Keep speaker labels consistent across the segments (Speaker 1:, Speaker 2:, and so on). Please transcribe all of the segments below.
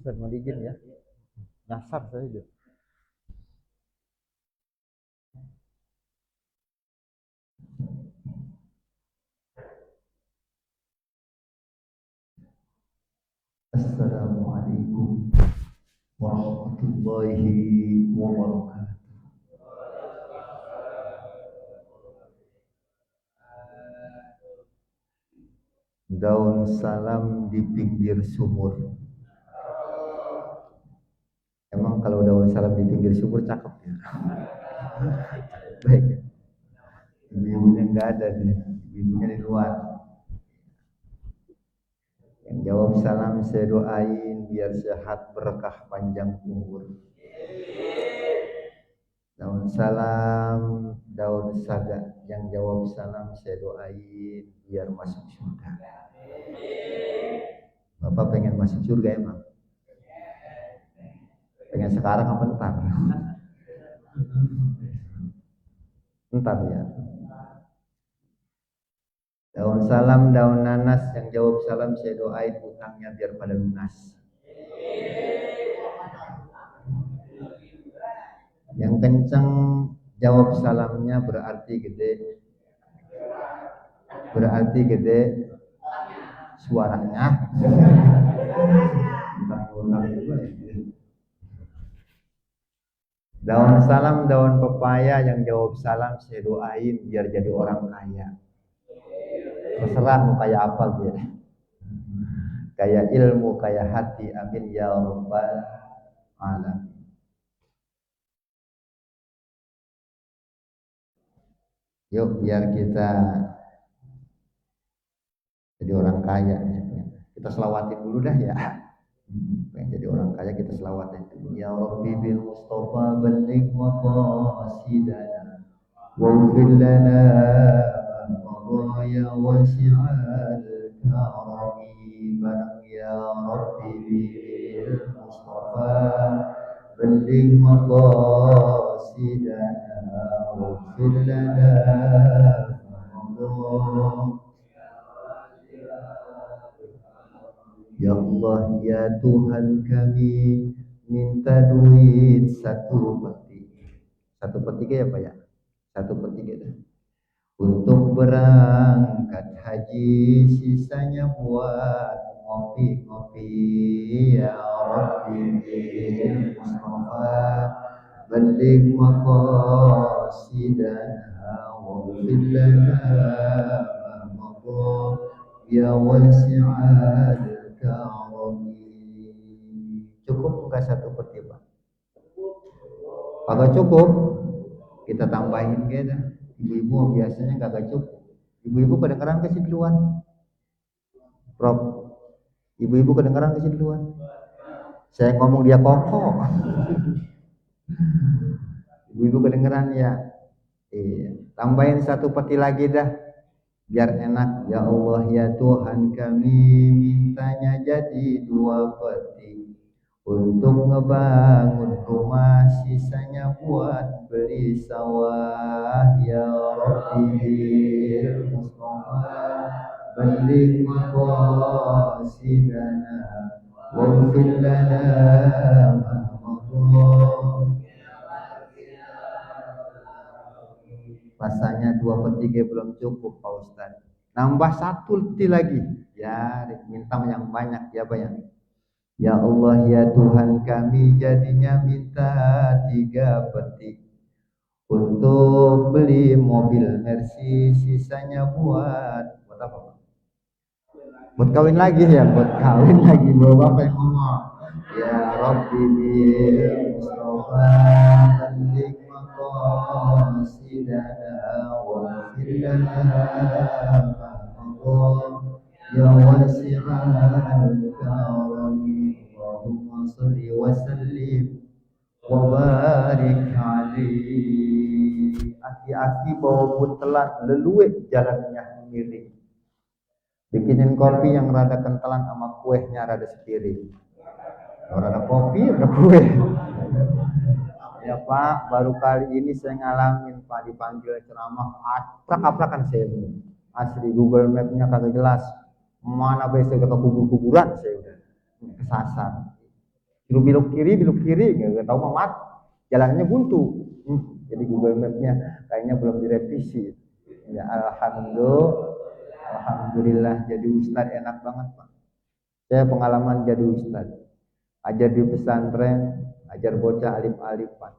Speaker 1: Ustaz mau izin ya. Nyasar saya itu. Assalamualaikum warahmatullahi wabarakatuh. Daun salam di pinggir sumur. Emang kalau daun salam di pinggir sumur cakep ya? Baik. Ibu-ibunya nggak ada nih, ibunya di luar. Yang jawab salam saya doain biar sehat berkah panjang umur. Daun salam, daun saga. Yang jawab salam saya doain biar masuk surga. Bapak pengen masuk surga emang? Pengen sekarang apa ntar? Ntar ya. Daun salam, daun nanas, yang jawab salam saya doain utangnya biar pada lunas. Yang kenceng jawab salamnya berarti gede. Berarti gede suaranya. Daun salam, daun pepaya, yang jawab salam saya doain biar jadi orang kaya. Terserah mau kayak apa gitu. Kayak ilmu, kayak hati, amin ya rabbal alamin. Yuk biar kita jadi orang kaya. Kita selawatin dulu dah ya. Pengen jadi orang kaya kita selawatin dulu. Ya Rabbi bil Mustafa balligh maqasidana waghfir lana ya wasi'al karami. Barang ya Rabbi bil Mustafa balligh maqasidana waghfir lana ya Allah ya Tuhan kami minta duit 1/3. 1/3 ya Pak ya? 1/3 dah. Untuk berangkat haji, sisanya buat ngopi-ngopi. Ya Rabbi bil Mustafa balligh maqasidana waghfir lana ma madha ya wasi'al karami. Cukup enggak 1/3 Pak? Agak cukup, kita tambahin gitu. Ibu-ibu biasanya kagak cukup. Ibu-ibu kedengeran ke sini duluan? Prof, ibu-ibu kedengeran ke sini duluan? Saya ngomong dia kokoh. Ibu-ibu kedengeran ya? Iya. Tambahin 1 peti lagi dah, biar enak. Ya Allah ya Tuhan kami mintanya jadi 2 peti. Untuk ngebangun rumah, sisanya buat beli sawah. Ya Rabbi bil Mustafa balligh maqasidana waghfir lana ma madha. Rasanya 2/3 belum cukup Pak Ustaz. Nambah 1 peti lagi. Ya, minta yang banyak ya Pak ya. Ya Allah ya Tuhan kami jadinya minta 3 peti. Untuk beli mobil Mercy, sisanya buat apa Pak? Buat kawin lagi ya, buat kawin lagi. Bapak yang ngomong. Ya Rabbi bil Mustafa balligh maqasidana waghfir lana ya wasi'al karami. Allahumma shalli wa sallim wa barik alaihi. Aki-aki bawa buntelan leluwe jalannya miring. Bikinin kopi yang rada kentelan sama kuehnya rada sepiring. Kalau ada kopi, ada kue. Ya Pak, baru kali ini saya ngalamin Pak dipanggil ceramah aprak-aprakan saya. Asli Google Map-nya kagak jelas. Mana be saya udah ke kubur-kuburan saya udah kesasar. belok kiri, nggak tahu mamat, jalannya buntu. Jadi Google Map-nya kayaknya belum direvisi. Ya alhamdulillah jadi ustad enak banget Pak. Saya pengalaman jadi ustad, ajar di pesantren, ajar bocah alif-alifan.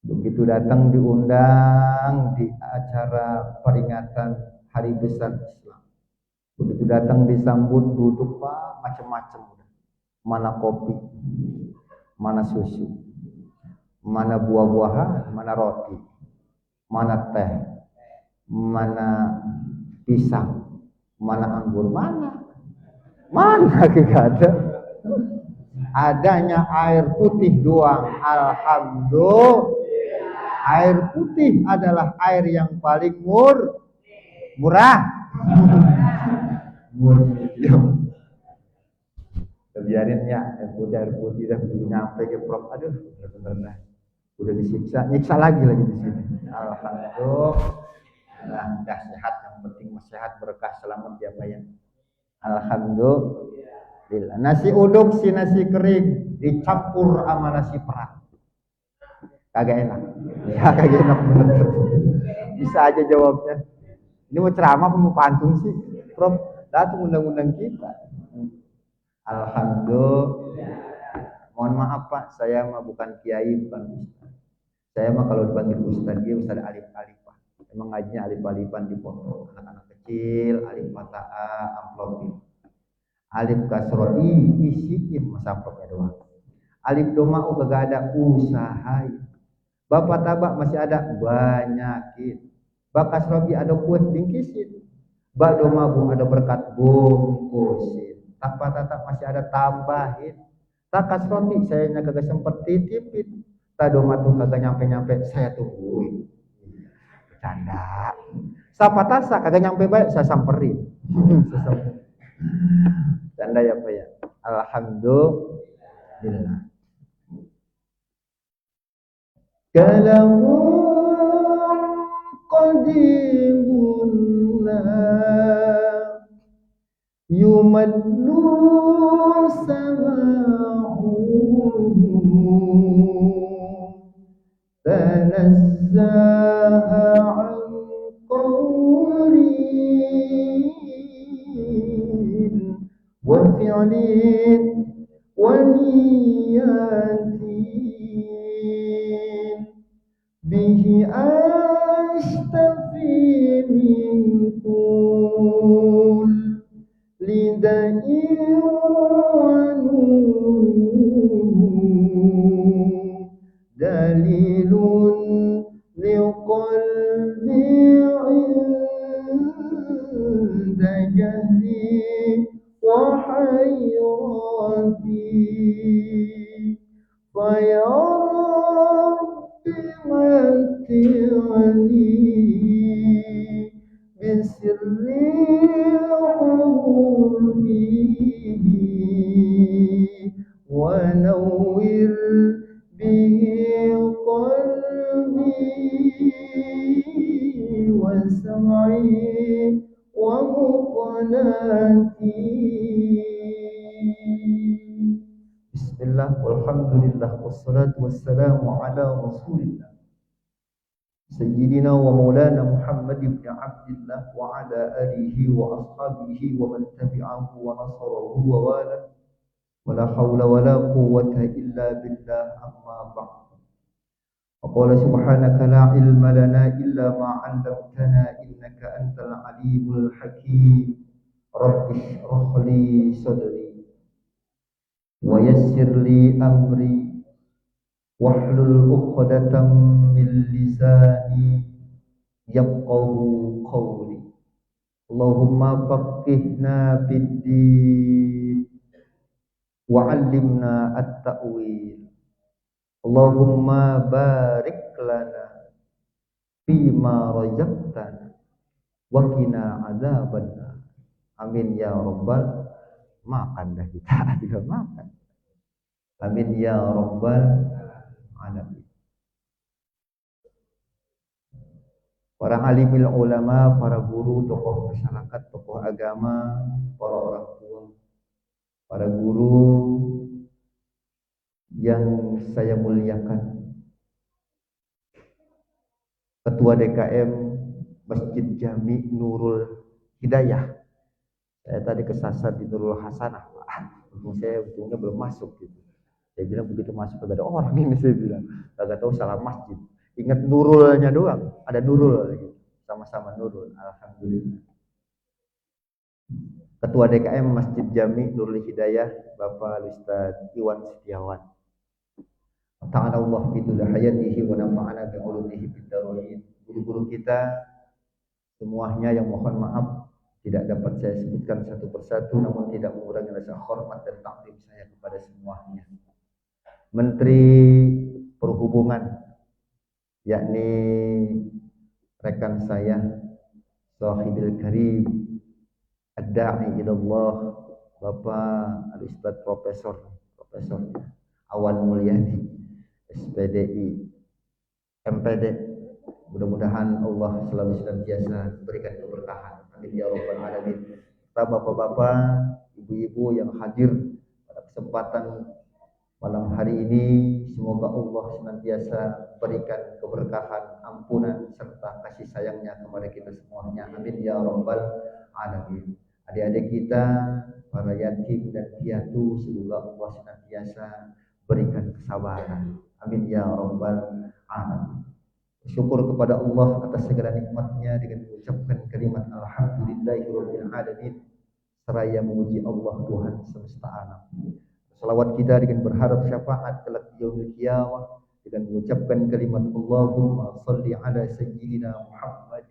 Speaker 1: Begitu datang diundang di acara peringatan Hari Besar Islam. Begitu datang disambut duduk Pak macam-macam. Mana kopi, mana susu, mana buah-buahan, mana roti, mana teh, mana pisang, mana anggur, mana gak ada. Adanya air putih doang. Alhamdulillah. Air putih adalah air yang paling murah. Medium. Biarin ya, air putih dah belum nyampe ke Prof. Aduh, bener-bener udah disiksa, nyiksa lagi di sini. Alhamdulillah. Nah, dah sehat, yang penting sehat, berkah, selamat ya Pak ya. Alhamdulillah. Nasi uduk si nasi kering dicampur sama nasi perah. Kagak enak. Ya kagak enak bener. Bisa aja jawabnya. Ini mau ceramah apa mau pantun sih, Prof? Datang undang-undang kita. Alhamdulillah. Mohon maaf Pak, saya mah bukan kiai, bukan ustaz. Saya mah kalau dipanggil ustaz, dia ustaz alif-alif Pak. Emang ngajinya alif-alifan di pondok. Anak-anak kecil, alif fata'ah, amplopin. Alif kasroh, isiin masapoknya doang. Alif doma'u kagak ada, usahain. Bapak tabak masih ada, banyakin. Bakas robi ada kuat, bingkisin. Bak domabu ada berkat, bungkusin. Tanpa tatap masih ada, tambahin. Takas roti saya kagak sempet titipin. Tadoma tuh kagak nyampe-nyampe, saya tungguin. Bercanda. Sapa tasa kagak nyampe baik, saya samperin. Canda ya Pak ya. Alhamdulillah. Kalamun qadimun yumadlu sama'u tanazzaha an qawlin wa fi'lin wa niyatin bihi astafi min kul lidai wa dalilun liqalbi inda jahli wa hayrati fa ya متعني بسر حروفه ونور به قلبي وسمعي ومقلتي. Bismillah, walhamdulillah, wassalatu wassalamu ala rasulillah Sayyidina wa maulana Muhammad ibn Abdillah wa ala alihi wa ashabihi wa man tabi'ahu wa nasarahu wa wala wa la hawla wa la quwwata illa billah amma ba'd. Wa qala subhanaka la ilma lana illa ma 'allamtana innaka antal alimul hakim. Rabbi shrah li sadri wa yassir li amri wahlul 'uqdatam min lisani yafqahu qawli. Allahumma faqihna fid-din wa 'allimna at-ta'wil. Allahumma barik lana fima razaqtana wa qina adzabannar. Amin ya rabbal, makan dah kita juga makan. Amin ya rabbal alamin. Para alimil ulama, para guru, tokoh masyarakat, tokoh agama, para orang tua, para guru, yang saya muliakan, Ketua DKM Masjid Jami Nurul Hidayah. Saya tadi kesasar di Nurul Hasanah, Pak. Saya untungnya belum masuk gitu. Saya bilang begitu masuk ada orang ini, saya bilang kagak tahu salah masjid. Ingat Nurulnya doang, ada Nurul gitu. Sama-sama Nurul, alhamdulillah. Ketua DKM Masjid Jami Nurul Hidayah, Bapak Ustaz Iwan Setiawan. Ta'ala Allah bidulah hayatihi wa nafa'ana bi'ulumihi biddarohin. Guru-guru kita semuanya yang mohon maaf tidak dapat saya sebutkan satu persatu, namun tidak mengurangi rasa hormat dan takdim saya kepada semuanya. Menteri Perhubungan, yakni rekan saya, Sahibil Karim, Ad-Da'i ilallah, Bapak Al-Ustaz Profesor Awan Mulyadi, SPDI, MPD. Mudah-mudahan Allah selalu senantiasa berikan keberkahan. Amin ya rabbal alamin. Bapak-bapak, ibu-ibu yang hadir pada kesempatan malam hari ini, semoga Allah senantiasa berikan keberkahan, ampunan serta kasih sayangnya kepada kita semuanya. Amin ya rabbal alamin. Adik-adik kita, para yatim dan piatu, semoga Allah senantiasa berikan kesabaran. Amin ya rabbal alamin. Syukur kepada Allah atas segala nikmatnya dengan mengucapkan kalimat alhamdulillahirabbil alamin, seraya memuji Allah Tuhan semesta alam. Salawat kita dengan berharap syafaat kelak yaumil qiyamah dengan mengucapkan kalimat Allahumma shalli ala sayyidina Muhammad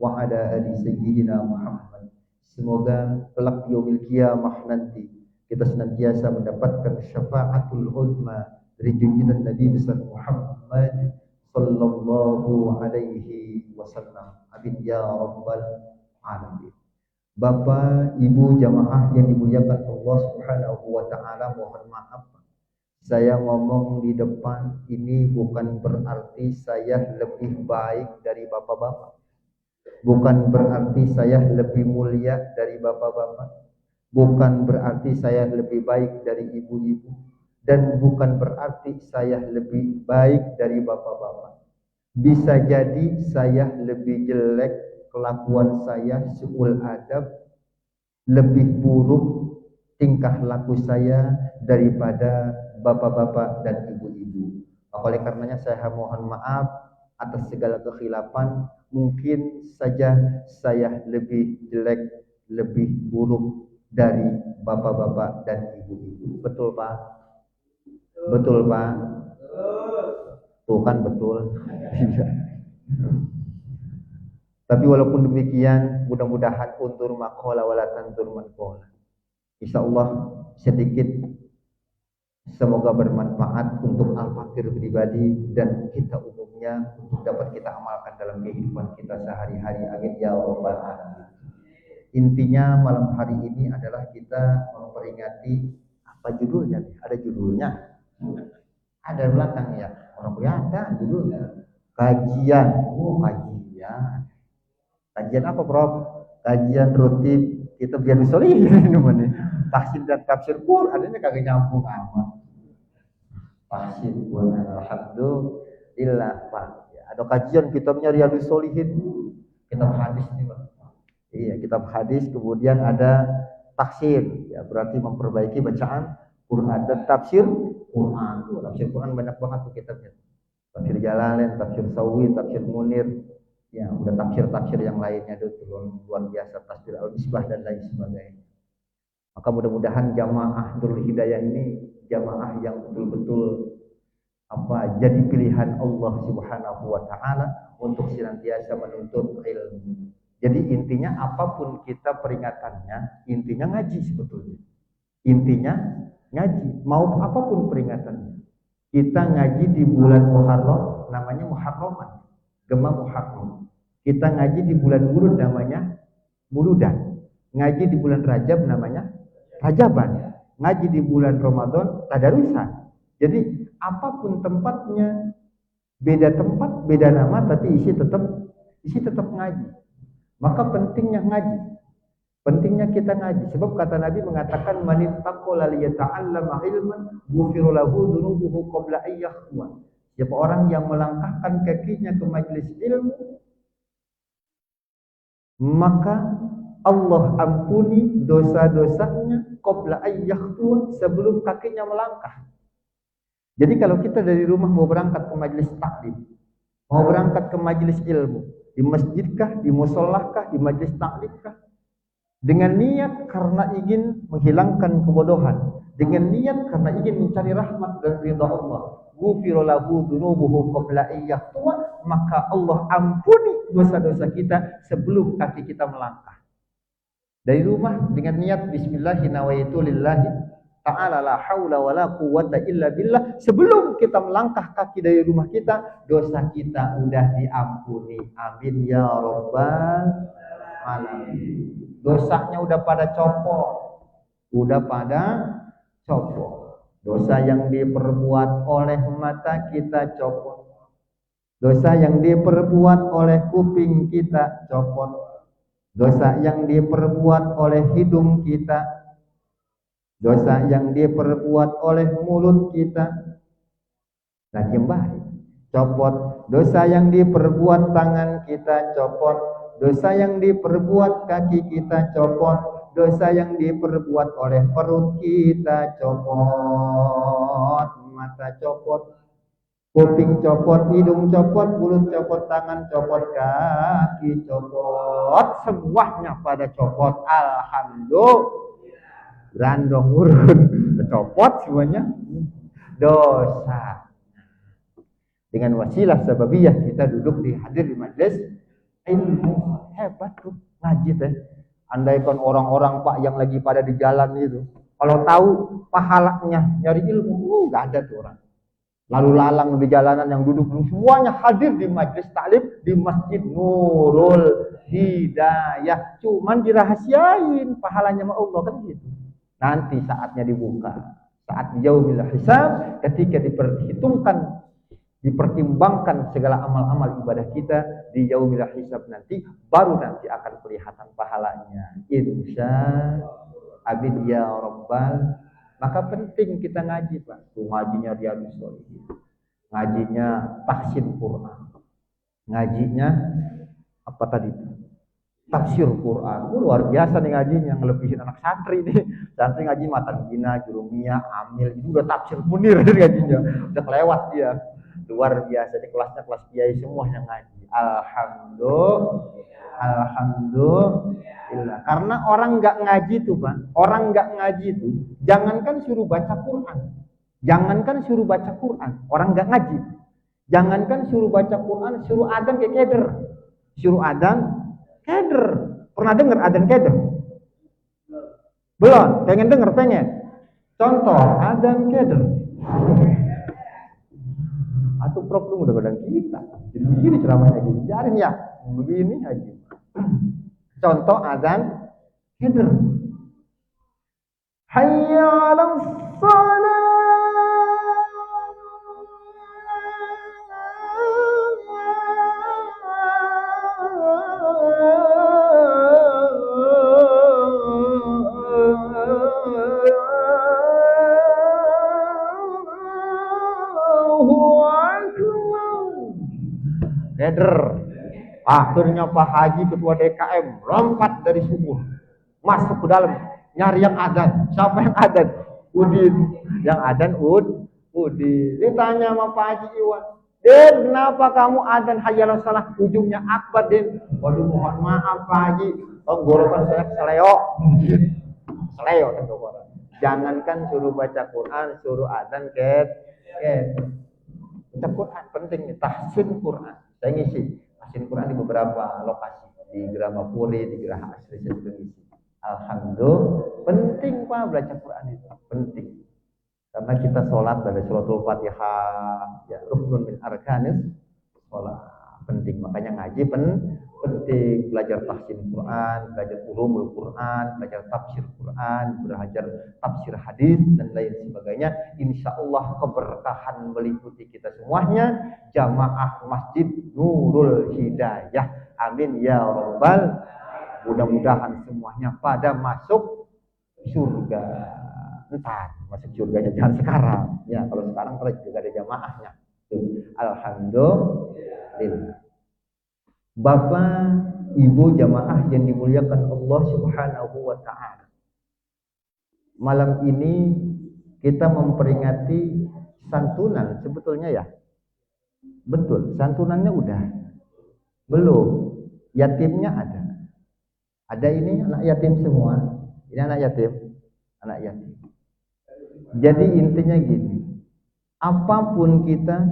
Speaker 1: wa ala ali sayyidina Muhammad. Semoga kelak yaumil qiyamah nanti kita senantiasa mendapatkan syafaatul uzma dari junjungan Nabi besar Muhammad sallallahu alaihi wasallam. Amin ya rabbal alamin. Bapak, Ibu jamaah yang dimuliakan Allah Subhanahu wa taala, mohon maaf saya ngomong di depan ini bukan berarti saya lebih baik dari bapak-bapak. Bukan berarti saya lebih mulia dari bapak-bapak. Bukan berarti saya lebih baik dari ibu-ibu. Dan bukan berarti saya lebih baik dari bapak-bapak. Bisa jadi saya lebih jelek, kelakuan saya su'ul adab, lebih buruk tingkah laku saya daripada bapak-bapak dan ibu-ibu. Oleh karenanya saya mohon maaf atas segala kekhilafan. Mungkin saja saya lebih jelek, lebih buruk dari bapak-bapak dan ibu-ibu. Betul Pak? Betul Pak? Tuh kan betul. Tapi walaupun demikian, mudah-mudahan untur maqala wala tantur manqala. Insyaallah sedikit semoga bermanfaat untuk al-fakir pribadi dan kita umumnya untuk dapat kita amalkan dalam kehidupan kita sehari-hari. Amin ya rabbal alamin. Intinya malam hari ini adalah kita memperingati, apa judulnya? Ada judulnya. Ada belakang ya. Orang punya ada judulnya. Kajian. Oh, kajian. Kajian apa, Prof? Kajian rutin kita biar disolihin namanya. Tahsin dan tafsir Quran ini kagak nyambung amat. Tahsin Quran alhamdulillah, Pak. Ya, ada kajian kitabnya Riyadhus Shalihin. Kitab hadis nih, Pak. Iya, kitab hadis, kemudian ada tafsir. Ya, berarti memperbaiki bacaan Quran dan tafsir Quran. Tafsir Quran banyak banget tuh kitabnya. Tafsir Jalalain, tafsir Sawi, tafsir Munir. Ya, udah tafsir-tafsir yang lainnya itu luar biasa, tafsir Al-Misbah dan lain sebagainya. Maka mudah-mudahan jamaah Nurul Hidayah ini jamaah yang betul-betul jadi pilihan Allah Subhanahu wa taala untuk senantiasa menuntut ilmu. Jadi intinya apapun kita peringatannya, intinya ngaji sebetulnya. Intinya ngaji, mau apapun peringatannya. Kita ngaji di bulan Muharram namanya Muharraman. Gema Muharram. Kita ngaji di bulan Mulud namanya Muludan. Ngaji di bulan Rajab namanya Rajaban. Ngaji di bulan Ramadan Tadarusan. Jadi apapun tempatnya, beda tempat, beda nama, tapi isi tetap ngaji. Maka pentingnya ngaji. Pentingnya kita ngaji. Sebab kata Nabi mengatakan manittaqala liyata'allama ilman ghufira lahu dzunubuhu qabla ayyahwa. Siapa orang yang melangkahkan kakinya ke majelis ilmu, maka Allah ampuni dosa-dosanya qabla ayyahwa, sebelum kakinya melangkah. Jadi kalau kita dari rumah mau berangkat ke majelis taklim, mau berangkat ke majelis ilmu, di masjidkah, di musholahkah, di majelis taklimkah, dengan niat karena ingin menghilangkan kebodohan, dengan niat karena ingin mencari rahmat dan ridha Allah, ghufira lahu dzunubuhu qabla ayyahwa, maka Allah ampuni dosa-dosa kita sebelum kaki kita melangkah. Dari rumah dengan niat bismillahirrahmanirrahim ta'ala la haula wala quwwata illa billah, sebelum kita melangkah kaki dari rumah kita, dosa kita udah diampuni. Amin ya rabbal alamin. Dosanya udah pada copot. Dosa yang diperbuat oleh mata kita copot. Dosa yang diperbuat oleh kuping kita copot. Dosa yang diperbuat oleh hidung kita, dosa yang diperbuat oleh mulut kita, lagi baik, copot. Dosa yang diperbuat tangan kita copot. Dosa yang diperbuat kaki kita copot. Dosa yang diperbuat oleh perut kita copot. Mata copot, kuping copot, hidung copot, mulut copot, tangan copot, kaki copot, semuanya pada copot. Alhamdulillah. Randong urun copot semuanya dosa. Dengan wasilah sababiyah kita duduk hadir di majelis ilmu. Hebat tuh ngaji teh. Andaikan orang-orang Pak yang lagi pada di jalan itu, kalau tahu pahalanya nyari ilmu, nggak ada tuh orang. Lalu lalang di jalanan yang duduk semuanya hadir di majelis taklim di Masjid Nurul Hidayah. Cuman dirahasiain pahalanya sama Allah kan gitu. Nanti saatnya dibuka, saat yaumil hisab, ketika diperhitungkan, dipertimbangkan segala amal-amal ibadah kita di yaumil hisab nanti, baru nanti akan kelihatan pahalanya. Insya Allah ya Rabbal. Maka penting kita ngaji, Pak. Tuh ngajinya Riyadhus Shalihin, ngajinya tahsin Quran, ngajinya apa tadi? Tafsir Quran. Luar biasa nih ngajinya, ngelebihin anak santri nih. Santri ngaji Matan Gina, Jurumiyah, Amil, itu udah tafsir Munir ngajinya. Udah kelewat dia. Luar biasa, di kelasnya kelas kiai semua yang ngaji. Alhamdulillah. Karena orang nggak ngaji tuh, Pak. Orang nggak ngaji tuh, jangankan suruh baca Quran. Jangankan suruh baca Quran, orang nggak ngaji. Jangankan suruh baca Quran, suruh adzan kayak keder. Suruh adzan keder. Pernah dengar adzan keder? Belum? Pengen denger? Pengen? Contoh adzan keder. Atau problem udah godang kita. Jadi begini ceramahnya gini. Biarin ya. Begini aja. Contoh adzan keder. Hayya 'alas shalah. Keder. Akhirnya Pak Haji ketua DKM lompat dari sumur, masuk ke dalam, nyari yang adzan. Siapa yang adzan? Udin. Yang adzan Udin. Ditanya sama Pak Haji Iwan, "Den, kenapa kamu adzan hayya 'alas shalah ujungnya akbar, Den?" "Waduh, mohon maaf Pak Haji, tenggorokan saya seleo." Seleo tenggorokan. Jangankan suruh baca Quran, suruh adzan baca Quran penting nih, tahsin Quran. Saya ngisi tahsin Quran di beberapa lokasi, di Gramapuri, di Geraha Asri, saya juga ngisi. Alhamdulillah, penting Pak baca Quran itu, penting. Karena kita sholat dari suratul Fatihah, ya rukun min arkanis sholat, penting. Makanya ngaji penting, belajar tahsin Quran, belajar ulumul Quran, belajar tafsir Quran, belajar tafsir hadis dan lain sebagainya. Insya Allah keberkahan meliputi kita semuanya. Jamaah Masjid Nurul Hidayah. Amin ya Rabbal Mudah-mudahan semuanya pada masuk surga. Entar masuk surganya jangan sekarang. Ya, kalau sekarang terus juga ada jamaahnya. Alhamdulillah. Bapak, Ibu jamaah yang dimuliakan Allah Subhanahu wa taala. Malam ini kita memperingati santunan sebetulnya ya. Betul, santunannya udah. Belum. Yatimnya ada. Ada ini anak yatim semua. Ini anak yatim. Anak yatim. Jadi intinya gini. Apapun kita,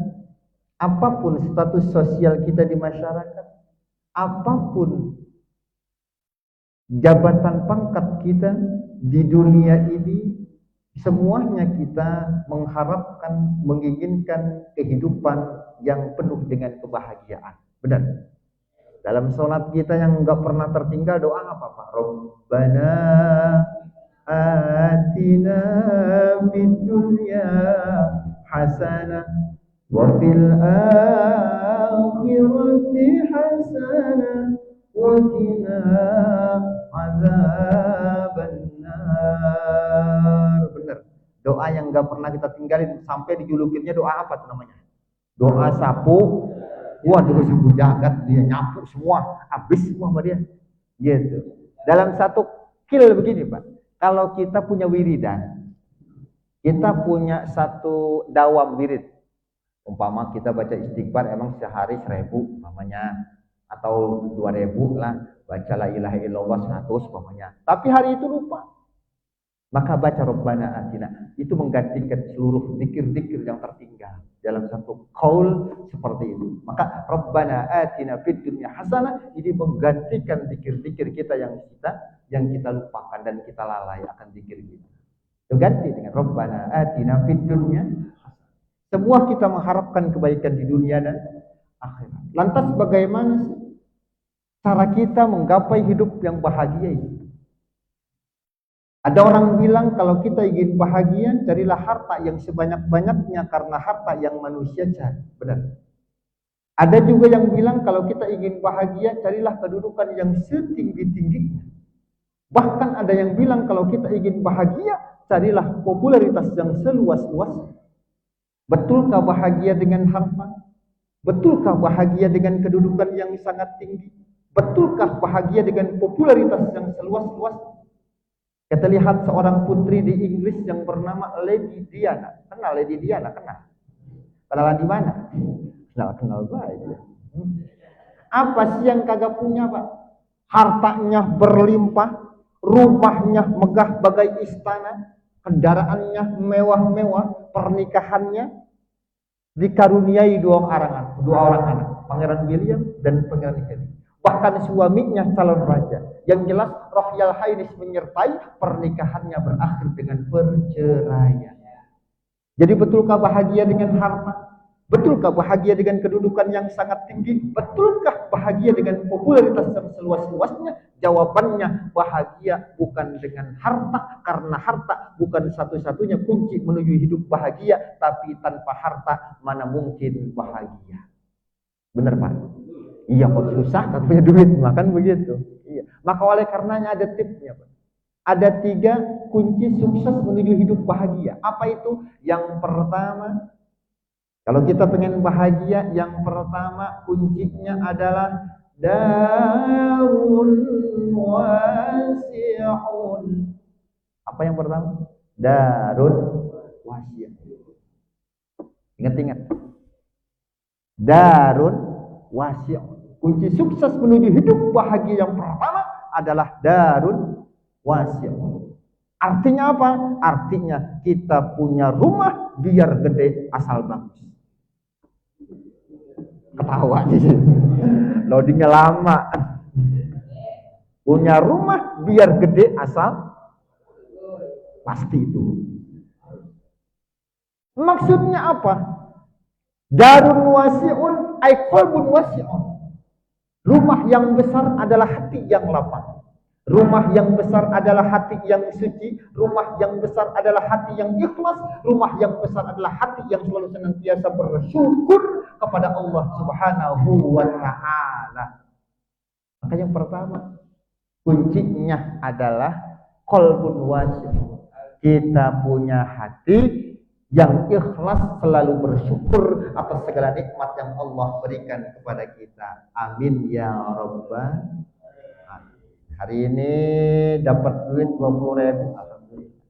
Speaker 1: apapun status sosial kita di masyarakat, apapun jabatan pangkat kita di dunia ini, semuanya kita mengharapkan, menginginkan kehidupan yang penuh dengan kebahagiaan. Benar? Dalam sholat kita yang enggak pernah tertinggal doa apa Pak? Rabbana atina fid dunya hasanah wa fil akhirati hasanah wa qina adzabannar. Benar. Doa yang enggak pernah kita tinggalin sampai dijulukinnya doa apa tuh namanya? Doa sapu. Wah, dulu sapu jagat, dia nyapu semua, habis semua sama dia. Gitu. Dalam satu kill begini Pak, kalau kita punya wiridan, kita punya satu dawam wirid, umpama kita baca istighfar emang sehari 1000 umpamanya, atau 2000 lah, baca la ilaha illallah 100 umpamanya, tapi hari itu lupa, maka baca Rabbana atina, itu menggantikan seluruh zikir-zikir yang tertinggal dalam satu qaul seperti itu. Maka Rabbana atina fid dunya hasanah ini menggantikan zikir-zikir kita yang kita lupakan dan kita lalai akan zikir kita. Itu ganti dengan Rabbana atina fid dunya hasanah. Semua kita mengharapkan kebaikan di dunia dan akhirat. Lantas bagaimana cara kita menggapai hidup yang bahagia itu? Ada orang bilang kalau kita ingin bahagia, carilah harta yang sebanyak-banyaknya karena harta yang manusia cari. Benar. Ada juga yang bilang kalau kita ingin bahagia, carilah kedudukan yang setinggi-tingginya. Bahkan ada yang bilang kalau kita ingin bahagia, carilah popularitas yang seluas-luasnya. Betulkah bahagia dengan harta? Betulkah bahagia dengan kedudukan yang sangat tinggi? Betulkah bahagia dengan popularitas yang seluas-luasnya? Kita lihat seorang putri di Inggris yang bernama Lady Diana. Kenal Lady Diana? Kenal. Kenalan di mana? Kenal baik. Apa sih yang kagak punya Pak? Hartanya berlimpah, rumahnya megah bagai istana, kendaraannya mewah-mewah, pernikahannya dikaruniai dua orang anak, Pangeran William dan Pangeran Harry. Bahkan suaminya calon raja. Yang jelas Royal Highness menyertai, pernikahannya berakhir dengan perceraian. Jadi betulkah bahagia dengan harta? Betulkah bahagia dengan kedudukan yang sangat tinggi? Betulkah bahagia dengan popularitas yang seluas-luasnya? Jawabannya bahagia bukan dengan harta, karena harta bukan satu-satunya kunci menuju hidup bahagia, tapi tanpa harta mana mungkin bahagia. Benar Pak? Iya, kalau susah kan punya duit, makan begitu. Iya. Maka oleh karenanya ada tipsnya, Pak. Ada 3 kunci sukses menuju hidup bahagia. Apa itu? Yang pertama, kalau kita pengen bahagia, yang pertama kuncinya adalah darun wasi'un. Apa yang pertama? Darun wasi'un. Ingat-ingat. Darun wasi'un. Kunci sukses menuju hidup bahagia yang pertama adalah darun wasi'un. Artinya apa? Artinya kita punya rumah biar gede asal bagus. Ketawa di sini. Loadingnya lama. Punya rumah biar gede asal pasti itu. Maksudnya apa? Darun wasi'un ay qalbun wasi'un. Rumah yang besar adalah hati yang lapang. Rumah yang besar adalah hati yang suci. Rumah yang besar adalah hati yang ikhlas. Rumah yang besar adalah hati yang selalu senantiasa bersyukur kepada Allah Subhanahu wa ta'ala. Maka yang pertama, Kuncinya adalah qalbun wasif. Kita punya hati yang ikhlas selalu bersyukur atas segala nikmat yang Allah berikan kepada kita. Amin ya rabbal alamin. Hari ini dapat duit 20.000, alhamdulillah.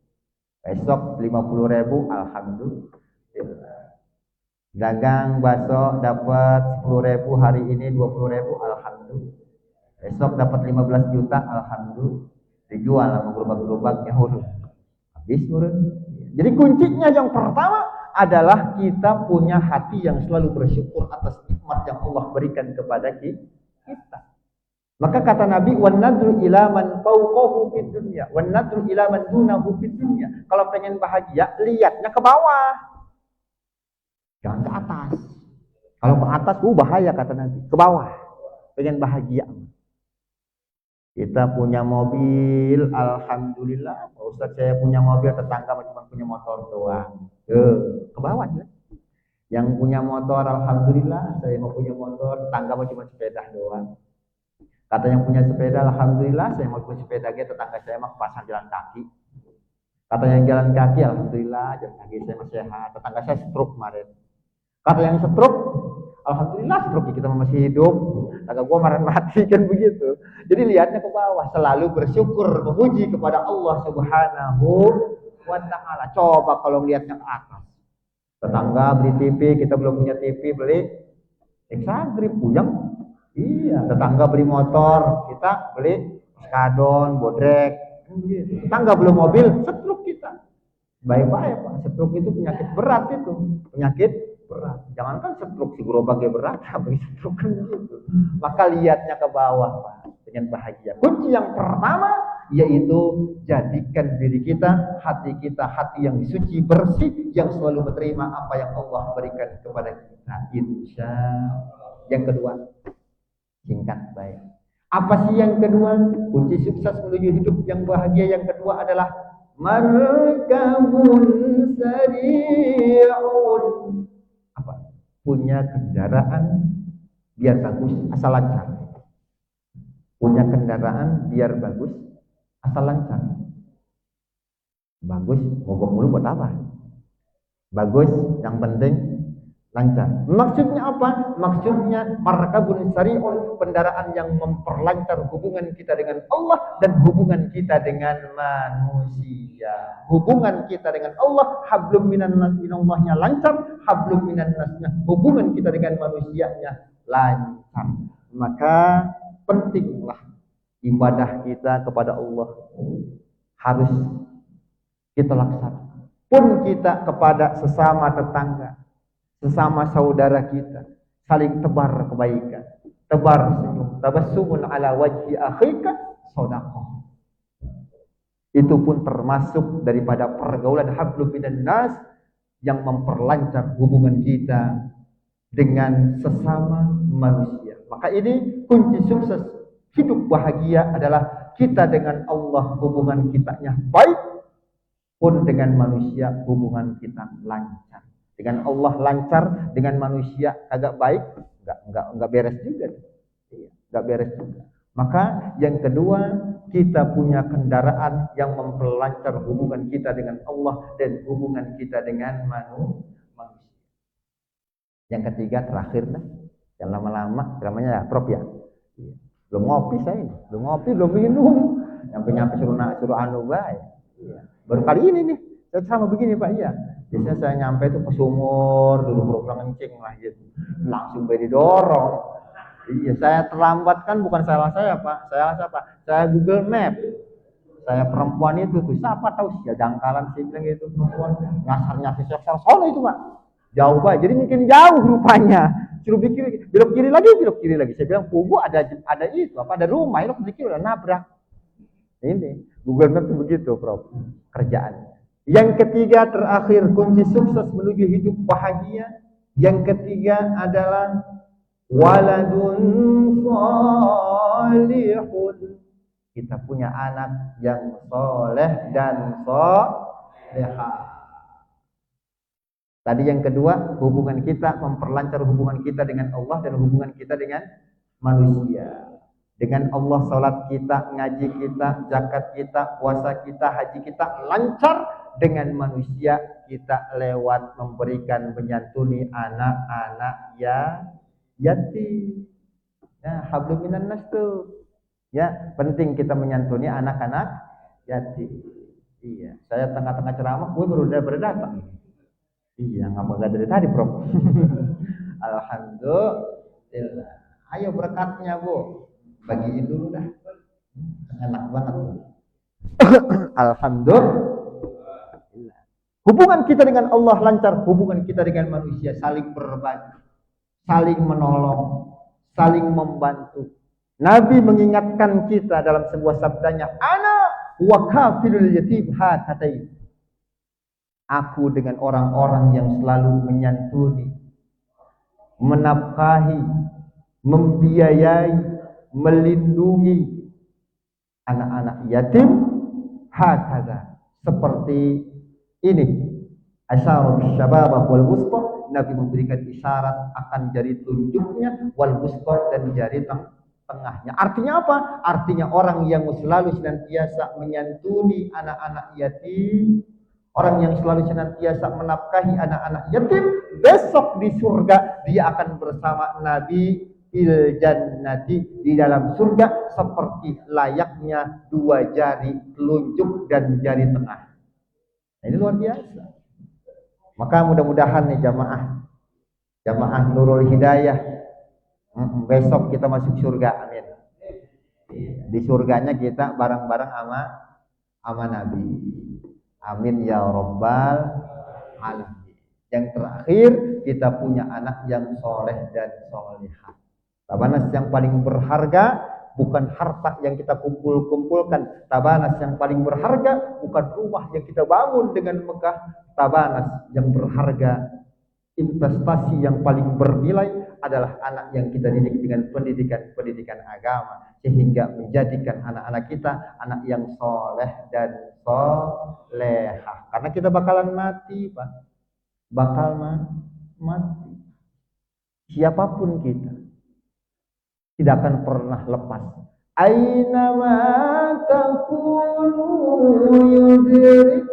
Speaker 1: Besok 50.000, alhamdulillah. Dagang bakso dapat 10.000, hari ini 20.000, alhamdulillah. Besok dapat 15 juta, alhamdulillah. Dijual sama gerobak-gerobaknya huruf. Habis urut. Jadi kuncinya yang pertama adalah kita punya hati yang selalu bersyukur atas nikmat yang Allah berikan kepada kita. Maka kata Nabi, wan nadru ila man fawqahu fid dunya, wan nadru ila man dunahu fid dunya. Kalau pengen bahagia, lihatnya ke bawah. Jangan ke atas. Kalau ke atas, bahaya kata Nabi. Ke bawah. Pengen bahagia. Kita punya mobil, alhamdulillah. Pak Ustaz, saya punya mobil, tetangga cuma punya motor doang. Ke bawah ya. Yang punya motor, alhamdulillah. Saya mau punya motor, tetangga cuma sepeda doang. Kata yang punya sepeda, alhamdulillah. Saya mau punya sepeda, tetangga saya mau pasang jalan kaki. Kata yang jalan kaki, alhamdulillah. Jalan kaki saya masih sehat. Tetangga saya stroke kemarin. Kata yang stroke, alhamdulillah stroke kita masih hidup. Kata gue kemarin mati kan begitu. Jadi lihatnya ke bawah, selalu bersyukur, memuji kepada Allah Subhanahu wa ta'ala. Coba kalau lihatnya ke atas. Tetangga beli TV, kita belum punya TV, beli Exagrip, puyeng. Iya, tetangga beli motor, kita beli skadon, bodrek. Tetangga belum mobil, stroke kita. Baik-baik Pak, stroke itu penyakit berat itu. Penyakit berat. Jangankan stroke si gerobaknya berat, tapi stroke kan gitu. Maka lihatnya ke bawah Pak, dengan bahagia. Kunci yang pertama yaitu jadikan diri kita, hati hati yang suci, bersih, yang selalu menerima apa yang Allah berikan kepada kita. Insya Allah. Yang kedua, singkat baik. Apa sih yang kedua? Kunci sukses menuju hidup yang bahagia yang kedua adalah markabun sari'un. Apa? Punya kendaraan biar bagus asal lancar. Punya kendaraan biar bagus asal lancar. Bagus, mogok mulu buat apa? Bagus, yang penting lancar. Maksudnya apa? Maksudnya markabun sari'un, kendaraan yang memperlancar hubungan kita dengan Allah dan hubungan kita dengan manusia. Hubungan kita dengan Allah, hablum minan nas minallahnya lancar, hablum minan nasnya hubungan kita dengan manusianya lancar. Maka pentinglah ibadah kita kepada Allah harus kita laksanakan. Pun kita kepada sesama tetangga, sesama saudara kita, saling tebar kebaikan, tebar senyum, tabassumun ala wajhi akhika shadaqah. Itu pun termasuk daripada pergaulan hablum minan nas yang memperlancar hubungan kita dengan sesama manusia. Maka ini kunci sukses hidup bahagia adalah kita dengan Allah hubungan kitanya baik, pun dengan manusia hubungan kita lancar. Dengan Allah lancar, dengan manusia agak baik, enggak beres juga. Enggak beres juga. Maka yang kedua, kita punya kendaraan yang memperlancar hubungan kita dengan Allah dan hubungan kita dengan manusia. Yang ketiga terakhir dah. Yang lama-lama, namanya ya, Prof ya. Belum ngopi saya ini, belum ngopi, belum minum. Nyampe suruh anu baik. Baru kali ini nih, saya sama begini Pak, iya. Biasanya saya nyampe itu ke sumur, dulu pulang kencing lah gitu. Langsung didorong. Iya, saya terlambat kan bukan salah saya Pak. Saya siapa? Saya Google Map. Saya perempuan itu tuh, siapa tahu sih dangkalan sih bilang gitu perempuan. Ngasarnya si sektor sono itu Pak. Jauh Pak, jadi mungkin jauh rupanya. Suruh belok kiri lagi. Saya bilang, "Pugu ada itu, apa ada rumah, lo pikir udah nabrak." Ini Google Map itu begitu, Prof. Kerjaannya. Yang ketiga terakhir kunci sukses menuju hidup bahagia. Yang ketiga adalah waladun salihun. Kita punya anak yang soleh dan solehah. Tadi yang kedua, hubungan kita memperlancar hubungan kita dengan Allah dan hubungan kita dengan manusia. Dengan Allah salat kita, ngaji kita, zakat kita, puasa kita, haji kita lancar. Dengan manusia kita lewat memberikan menyantuni anak-anak yatim. Ya, hablum minan nas tuh. Ya, penting kita menyantuni anak-anak yatim. Iya, saya tengah-tengah ceramah, gue baru datang. Iya, ngapa gak dari tadi, Bro? Alhamdulillah. Ayo berkatnya, Bu. Bagiin dulu dah. Enak banget. Alhamdulillah. Hubungan kita dengan Allah lancar, hubungan kita dengan manusia saling berbagi, saling menolong, saling membantu. Nabi mengingatkan kita dalam sebuah sabdanya, ana wa kafilul yatim hakatain. Aku dengan orang-orang yang selalu menyantuni, menafkahi, membiayai, melindungi anak-anak yatim hakada, seperti ini. Asyara bisyababah wal wusta, Nabi memberikan isyarat akan jari telunjuknya wal wusta dan jari tengahnya. Artinya apa? Artinya orang yang selalu senantiasa menyantuni anak-anak yatim, orang yang selalu senantiasa menafkahi anak-anak yatim, besok di surga dia akan bersama Nabi fil jannati, di dalam surga, seperti layaknya dua jari telunjuk dan jari tengah. Nah, ini luar biasa. Maka mudah-mudahan nih jamaah Nurul Hidayah, besok kita masuk surga, amin. Di surganya kita bareng-bareng sama Nabi, amin ya Rabbal alamin. Yang terakhir, kita punya anak yang soleh dan solehah. Tabanas yang paling berharga bukan harta yang kita kumpulkan. Tabanas yang paling berharga bukan rumah yang kita bangun dengan megah. Tabanas yang berharga, investasi yang paling bernilai adalah anak yang kita didik dengan pendidikan agama, sehingga menjadikan anak-anak kita anak yang soleh dan solehah. Karena kita bakalan mati, Pak. Bakal mati. Siapapun kita tidak akan pernah lepas. Aina ma takunu yudrikumul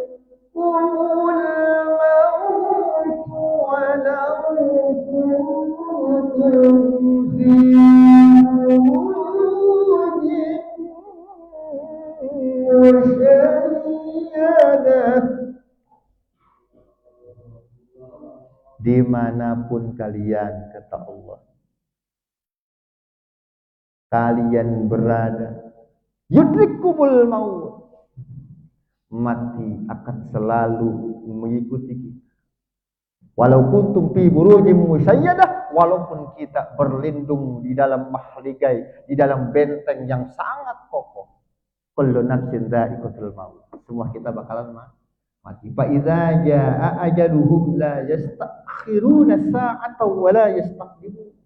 Speaker 1: maut walau kuntum fi burujin musyayyadah. Dimanapun kalian, kata Allah, kalian berada, yudrikumul maut, mati akan selalu mengikuti kita. Walau kuntum fi burujim musyayyadah, walaupun kita berlindung di dalam mahligai, di dalam benteng yang sangat kokoh. Kullu nafsin dha'iqatul maut, semua kita bakalan mati. Fa idza jaa ajaluhum la yastakhiruna sa'atan wa la yastaqdimun.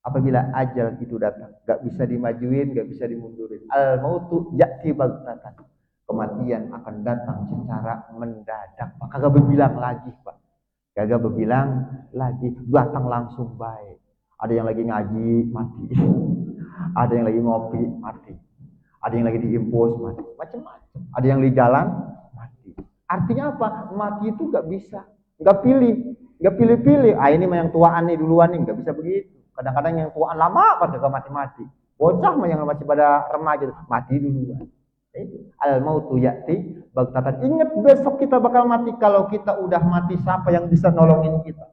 Speaker 1: Apabila ajal itu datang, gak bisa dimajuin, gak bisa dimundurin. Al mautu ya'ti baghtatan. Kematian akan datang secara mendadak. Pak, kagak berbilang lagi, Pak. Kagak berbilang lagi, datang langsung baik. Ada yang lagi ngaji, mati. Ada yang lagi ngopi, mati. Ada yang lagi diimpus, mati. Macam-macam. Ada yang lagi jalan, mati. Artinya apa? Mati itu gak bisa, gak pilih-pilih. Ah, ini mah yang tuaan nih duluan nih, gak bisa begitu. Kadang-kadang yang tuaan lama pada gak mati-mati. Bocah mah yang masih pada remaja mati duluan. Al mautu ya'ti baghtatan. Ingat, besok kita bakal mati. Kalau kita udah mati, siapa yang bisa nolongin kita?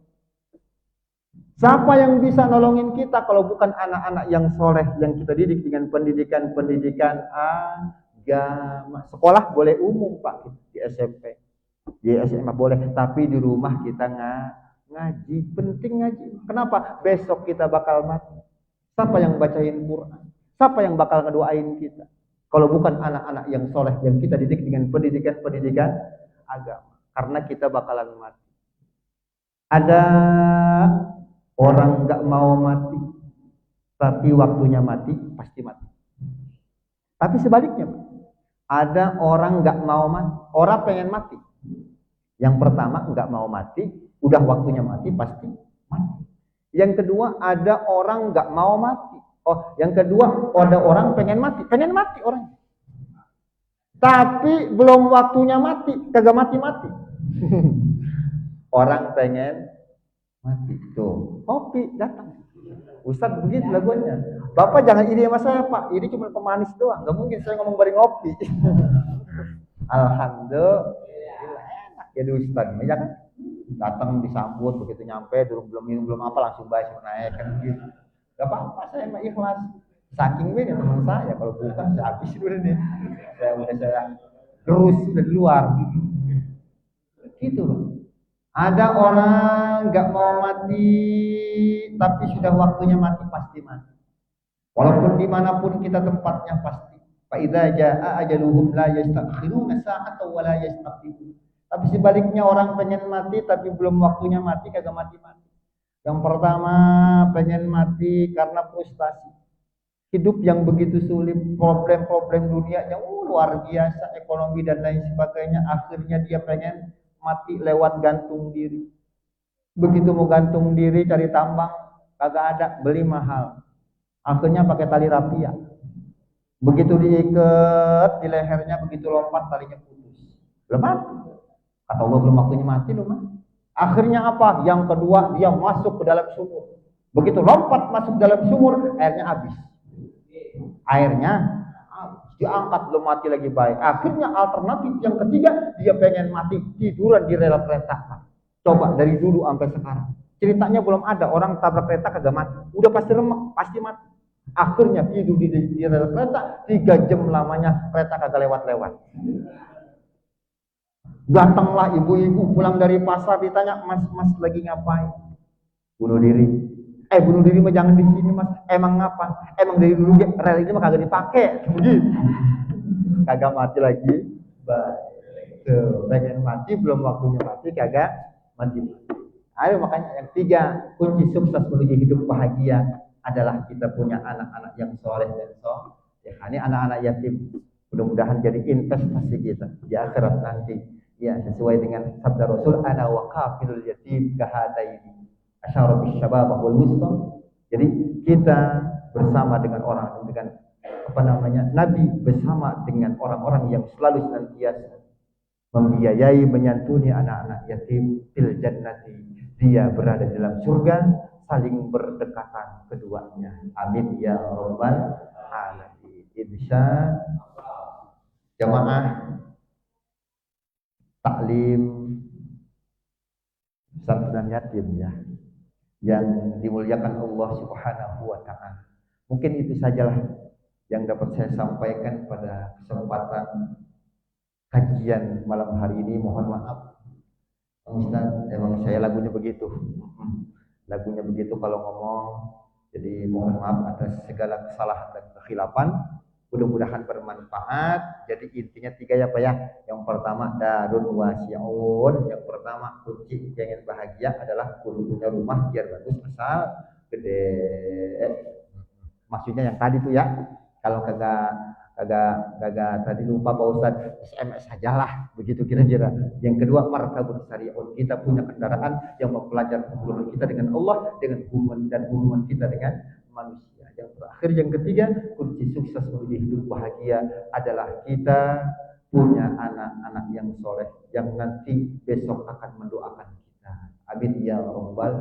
Speaker 1: Siapa yang bisa nolongin kita kalau bukan anak-anak yang soleh yang kita didik dengan pendidikan agama. Sekolah boleh umum, Pak, di SMP, di SMA boleh, tapi di rumah kita ngaji, penting ngaji. Kenapa? Besok kita bakal mati. Siapa yang bacain Quran? Siapa yang bakal ngedoain kita? Kalau bukan anak-anak yang soleh yang kita didik dengan pendidikan agama. Karena kita bakalan mati. Ada orang gak mau mati, tapi waktunya mati, pasti mati. Tapi sebaliknya, ada orang gak mau mati, orang pengen mati. Yang pertama gak mau mati, udah waktunya mati, pasti mati. Yang kedua, ada orang gak mau mati, Oh, yang kedua, ada orang pengen mati orang. Tapi belum waktunya mati, kagak mati-mati. Orang pengen mati tuh, kopi datang. Ustadz begitu lagunya. Bapak jangan iri sama saya Pak, ini cuma pemanis doang. Gak mungkin saya ngomong bareng ngopi. Alhamdulillah enak jadi Ustadz ini ya kan. Datang disambut begitu nyampe, belum minum belum apa langsung bayar naik kan gitu. Gak apa-apa saya mah ikhlas. Saking beda teman saya, kalau bukan saya habis dulu nih. Saya terus dari luar. Gitu loh. Ada orang nggak mau mati, tapi sudah waktunya mati pasti mati. Walaupun dimanapun kita tempatnya pasti. Fa'idza jaa ajaluhum la yastakhiruna sa'atan wa la yastaqdimun. Tapi sebaliknya orang pengen mati tapi belum waktunya mati kagak mati-mati. Yang pertama pengen mati karena frustasi. Hidup yang begitu sulit, problem-problem dunia yang luar biasa, ekonomi dan lain sebagainya, akhirnya dia pengen mati lewat gantung diri. Begitu mau gantung diri cari tambang, kagak ada, beli mahal. Akhirnya pakai tali rapia. Begitu diikat di lehernya, begitu lompat talinya putus. Belum mati. Kata Allah belum waktunya mati loh mah. Akhirnya apa? Yang kedua dia masuk ke dalam sumur. Begitu lompat masuk dalam sumur, airnya habis. Airnya diangkat belum mati lagi baik. Akhirnya alternatif yang ketiga dia pengen mati tiduran di rel kereta. Coba dari dulu sampai sekarang. Ceritanya belum ada orang tabrak kereta kagak mati. Udah pasti remek, pasti mati. Akhirnya tidur di rel kereta 3 jam lamanya kereta kagak lewat-lewat. Datanglah ibu-ibu pulang dari pasar ditanya, mas lagi ngapain? Bunuh diri. Bunuh diri mah jangan di sini mas. Emang ngapa? Emang dari dulu rel ini mah kagak dipakai. Begitu. Kagak mati lagi. Baik. Tuh, pengen mati belum waktunya mati kagak mati. Ayo makanya yang 3 kunci sukses menuju hidup bahagia adalah kita punya anak-anak yang soleh dan soleh. Ya, ini anak-anak yatim. Mudah-mudahan jadi investasi kita di akhirat nanti. Ya, sesuai dengan sabda Rasul, ana wa kafilul yatim kahadaini. Asyara bis syabab wal wusta. Jadi kita bersama dengan orang dengan Nabi bersama dengan orang-orang yang selalu senantiasa membiayai menyantuni anak-anak yatim fil jannati. Dia berada di dalam surga, saling berdekatan keduanya. Amin ya rabbal alamin. Insya jamaah taklim santunan yatim ya, yang dimuliakan Allah Subhanahu wa taala. Mungkin itu sajalah yang dapat saya sampaikan pada kesempatan kajian malam hari ini. Mohon maaf Ustaz, emang saya lagunya begitu. Lagunya begitu kalau ngomong. Jadi mohon maaf atas segala kesalahan dan kekhilafan. Mudah-mudahan bermanfaat. Jadi intinya 3 ya Pak ya. Yang pertama darun wasi'un. Yang pertama kunci pengen bahagia adalah kudu punya rumah biar bagus asal gede. Maksudnya yang tadi tuh ya. Kalau kagak tadi lupa Pak Ustadz, SMS sajalah begitu kira-kira. Yang kedua markabun syari'un. Kita punya kendaraan yang mempelajari hubungan kita dengan Allah, dengan hubungan kita dengan manusia. Yang terakhir yang ketiga, kunci sukses menuju hidup bahagia adalah kita punya anak-anak yang soleh yang nanti besok akan mendoakan kita. Amin ya rabbal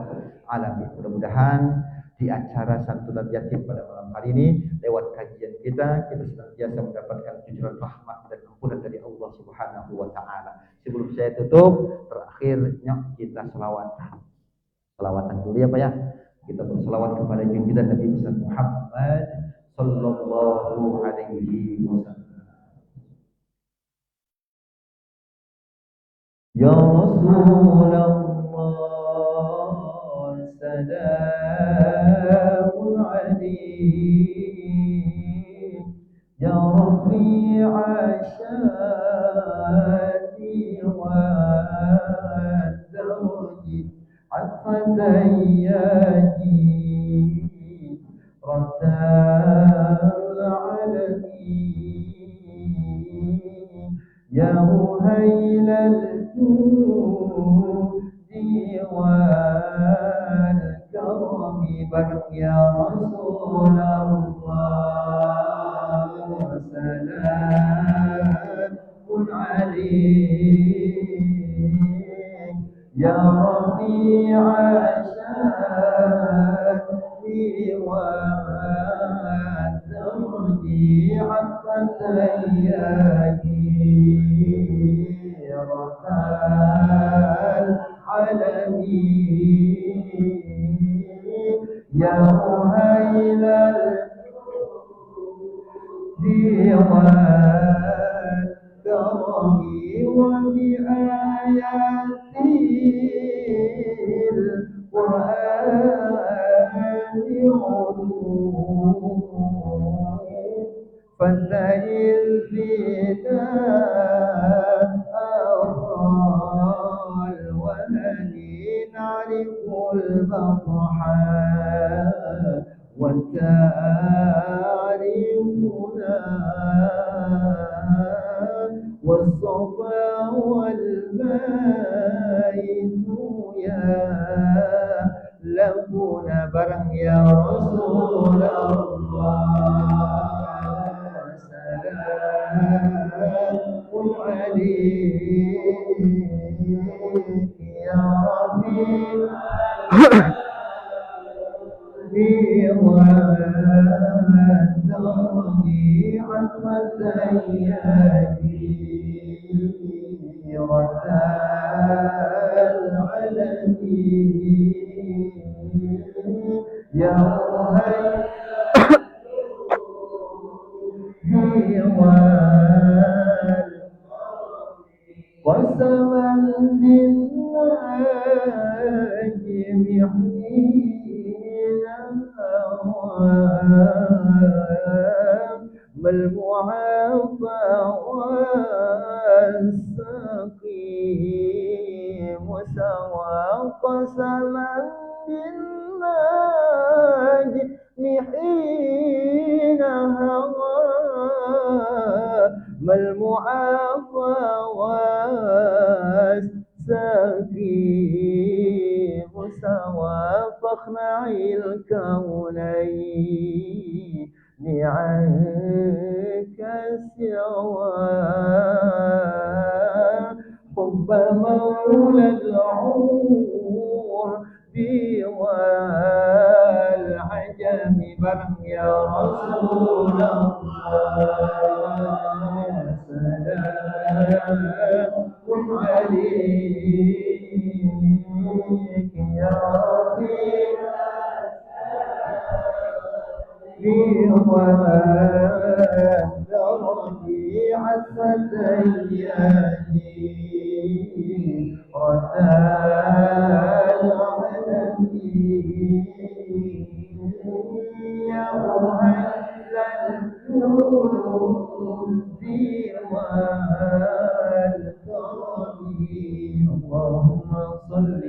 Speaker 1: alamin. Mudah-mudahan di acara santunan yatim pada malam hari ini lewat kajian kita senantiasa mendapatkan cucuran rahmat dan ampunan dari Allah Subhanahu wa taala. Sebelum saya tutup, terakhirnya kita selawatan dulu ya Pak ya. Kita berselawat kepada junjungan Nabi Muhammad sallallahu alaihi wasallam. Ya Rasulullah salamun alaik ya rafi'a syati wa darji al-fadayyati ratal alamin ya muhailal judi wal karami barang ya Rasulullah عشاني وأنترني حتى تياجي رسال العالمين يا أهيل ديوان كرمي وبآيات القرآن علوم فانتهز بنا أرى الوهن نعرف البطحاء وتعرفنا والصفا والبيت يا لبنا برم يا رسول الله سلام عليك يا ربي والدربي عظمة يدي رسال العالمين يا هيوان وسما بالناجم حين ما المعافى والسقيم سوى قسما بالناجم حين هوى ما المعافى والسقيم سوى فاخنع الكونين عنك سوى حب مولى العور والعجم برم يا رسول الله سلام عليك يا ربي والدربي حسن أيامي رسال العالمين يا أهل الجود والكرم اللهم صل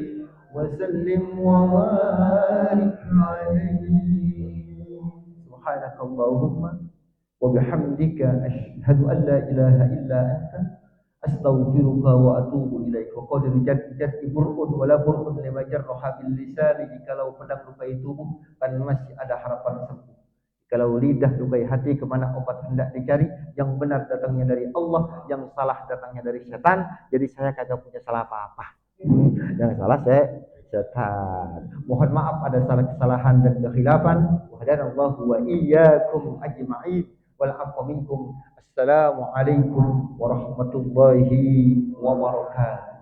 Speaker 1: وسلم وبارك عليه سبحانك اللهم وبحمدك أشهد أن لا إله إلا أنت أستغفرك وأتوب إليك وقال جد bur'un wala bur'un lima jarraha bil lisan jikalau pedang lukai tubuh kan masih ada harapan sembuh. Kalau lidah lukai hati kemana obat hendak dicari, yang benar datangnya dari Allah, yang salah datangnya dari setan. Jadi saya kagak punya salah apa-apa. Yang salah saya setan. Mohon maaf ada salah kesalahan dan kekhilafan. Wahadanallahu wa iyyakum ajma'in wal afwa minkum. Assalamualaikum warahmatullahi wabarakatuh.